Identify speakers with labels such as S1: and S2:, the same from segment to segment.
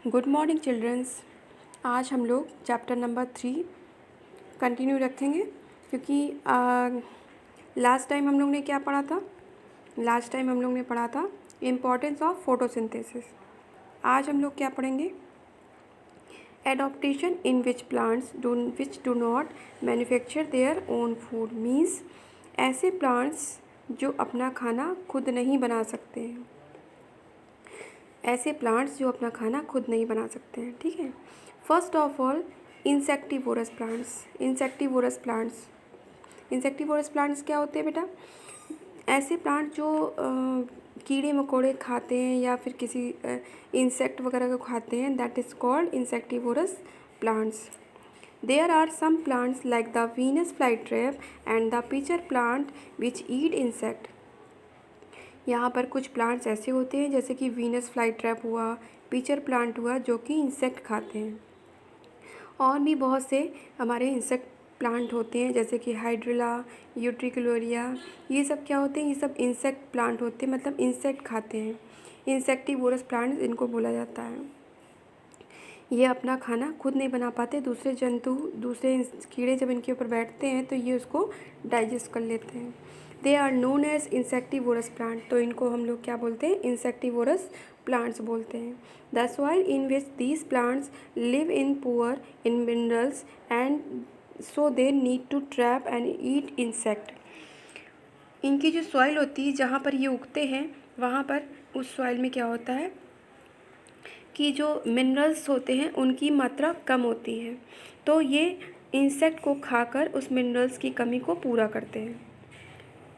S1: Good morning children's. आज हम लोग चैप्टर नंबर 3 कंटिन्यू रखेंगे क्योंकि लास्ट टाइम हम लोग ने क्या पढ़ा था। लास्ट टाइम हम लोग ने पढ़ा था इम्पोर्टेंस ऑफ फोटोसिंथेसिस। आज हम लोग क्या पढ़ेंगे, adaptation in which plants which do not manufacture their own food. Means ऐसे प्लांट्स जो अपना खाना खुद नहीं बना सकते हैं, ऐसे प्लांट्स जो अपना खाना खुद नहीं बना सकते हैं। ठीक है। First of all insectivorous plants. Insectivorous plants क्या होते हैं बेटा? ऐसे प्लांट जो कीड़े मकोड़े खाते हैं या फिर किसी इंसेक्ट वगैरह को खाते हैं, that is called insectivorous plants. There are some plants like the Venus flytrap and the pitcher plant which eat insect. यहाँ पर कुछ प्लांट्स ऐसे होते हैं जैसे कि वीनस फ्लाई ट्रैप हुआ, पिचर प्लांट हुआ, जो कि इंसेक्ट खाते हैं। और भी बहुत से हमारे इंसेक्ट प्लांट होते हैं जैसे कि हाइड्रिला, यूट्रिकुलोरिया, ये सब क्या होते हैं? ये सब इंसेक्ट प्लांट होते हैं, मतलब इंसेक्ट खाते हैं। इंसेक्टिवोरस प्लांट्स इनको बोला जाता है। ये अपना खाना खुद नहीं बना पाते, दूसरे जंतु, दूसरे कीड़े जब इनके ऊपर बैठते हैं तो ये उसको डाइजेस्ट कर लेते हैं। They are known as insectivorous plant. तो इनको हम लोग क्या बोलते हैं? इंसेक्टिवोरस प्लांट्स बोलते हैं। The soil in which these plants live in poor in minerals and so they need to trap and eat insect. इनकी जो सॉइल होती है जहाँ पर ये उगते हैं, वहाँ पर उस सॉइल में क्या होता है कि जो मिनरल्स होते हैं उनकी मात्रा कम होती है, तो ये इंसेक्ट को खाकर उस मिनरल्स की कमी को पूरा करते हैं।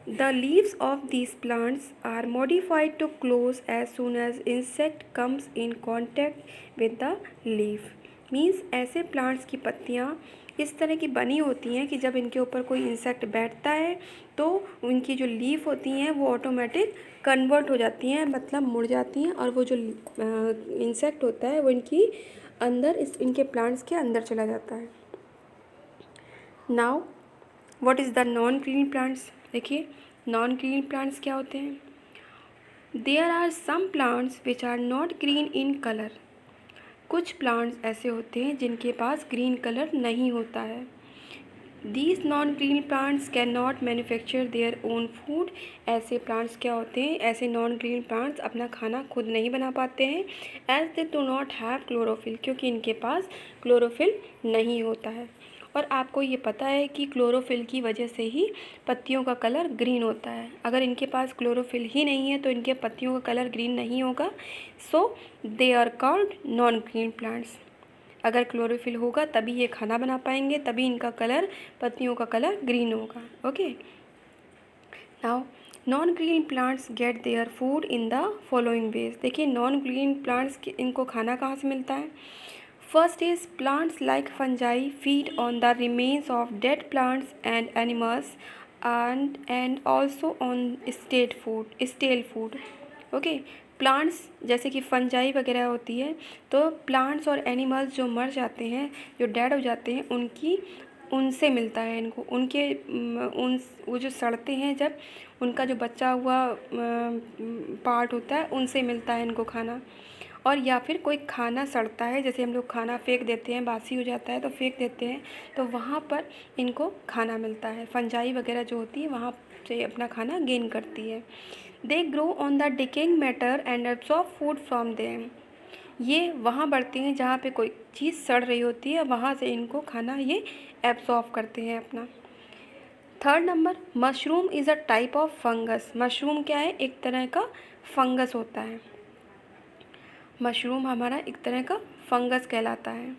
S1: The leaves of these plants are modified to close as soon as insect comes in contact with the leaf. Means ऐसे प्लांट्स की पत्तियाँ इस तरह की बनी होती हैं कि जब इनके ऊपर कोई इंसेक्ट बैठता है तो उनकी जो लीफ होती हैं वो ऑटोमेटिक कन्वर्ट हो जाती हैं, मतलब मुड़ जाती हैं, और वो जो इंसेक्ट होता है वो इनकी अंदर इनके प्लांट्स के अंदर चला जाता है। Now what is the non green plants? देखिए नॉन ग्रीन प्लांट्स क्या होते हैं। There are some plants which are not green in colour. कुछ प्लांट्स ऐसे होते हैं जिनके पास ग्रीन कलर नहीं होता है। These non green plants can not manufacture their own food. ऐसे प्लांट्स क्या होते हैं? ऐसे नॉन ग्रीन प्लांट्स अपना खाना खुद नहीं बना पाते हैं, as they do not have chlorophyll, क्योंकि इनके पास क्लोरोफिल नहीं होता है। और आपको ये पता है कि क्लोरोफिल की वजह से ही पत्तियों का कलर ग्रीन होता है। अगर इनके पास क्लोरोफिल ही नहीं है तो इनके पत्तियों का कलर ग्रीन नहीं होगा। So they are called non green plants. अगर क्लोरोफिल होगा तभी ये खाना बना पाएंगे, तभी इनका कलर, पत्तियों का कलर ग्रीन होगा। Okay. Now non green plants get their food in the following ways. देखिए नॉन ग्रीन प्लांट्स इनको खाना कहाँ से मिलता है? First is plants like fungi feed on the remains of dead plants and animals and also on stale food. Okay. Plants जैसे कि fungi वगैरह होती है, तो प्लांट्स और एनिमल्स जो मर जाते हैं, जो डेड हो जाते हैं, उनसे मिलता है इनको। वो जो सड़ते हैं जब, उनका जो बचा हुआ पार्ट होता है, उनसे मिलता है इनको खाना। और या फिर कोई खाना सड़ता है, जैसे हम लोग खाना फेंक देते हैं, बासी हो जाता है तो फेंक देते हैं, तो वहाँ पर इनको खाना मिलता है। फंजाई वगैरह जो होती है वहाँ से अपना खाना गेन करती है। They grow on the decaying matter and absorb food from them. ये वहाँ बढ़ते हैं जहाँ पे कोई चीज़ सड़ रही होती है, वहाँ से इनको खाना ये एब्सॉर्ब करते हैं अपना। Third number, mushroom is a type of fungus. Mushroom क्या है? एक तरह का फंगस होता है। मशरूम हमारा एक तरह का फंगस कहलाता है।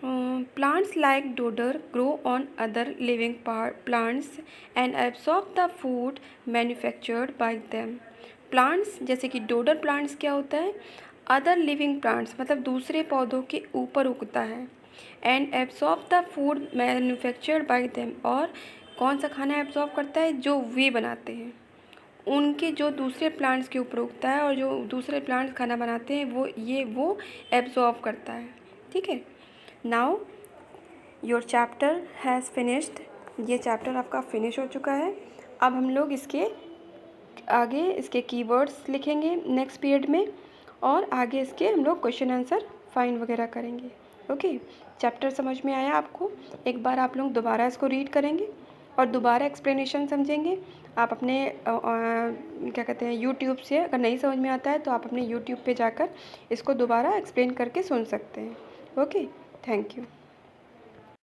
S1: Plants like dodder grow on other living plants and absorb the food manufactured by them. Plants जैसे कि डोडर प्लांट्स क्या होता है? अदर लिविंग प्लांट्स, मतलब दूसरे पौधों के ऊपर उगता है। And absorb the food manufactured by them, और कौन सा खाना एब्सॉर्ब करता है? जो वे बनाते हैं, उनके जो दूसरे प्लांट्स के ऊपर उगता है, और जो दूसरे प्लांट्स खाना बनाते हैं वो एब्जॉर्ब करता है। ठीक है। Now your chapter has finished. ये चैप्टर आपका फिनिश हो चुका है। अब हम लोग इसके आगे इसके कीवर्ड्स लिखेंगे नेक्स्ट पीरियड में, और आगे इसके हम लोग क्वेश्चन आंसर फाइंड वगैरह करेंगे। ओके, चैप्टर समझ में आया आपको? एक बार आप लोग दोबारा इसको रीड करेंगे और दोबारा एक्सप्लेनेशन समझेंगे। आप अपने क्या कहते हैं यूट्यूब से, अगर नहीं समझ में आता है तो आप अपने यूट्यूब पे जाकर इसको दोबारा एक्सप्लेन करके सुन सकते हैं। Okay, thank you.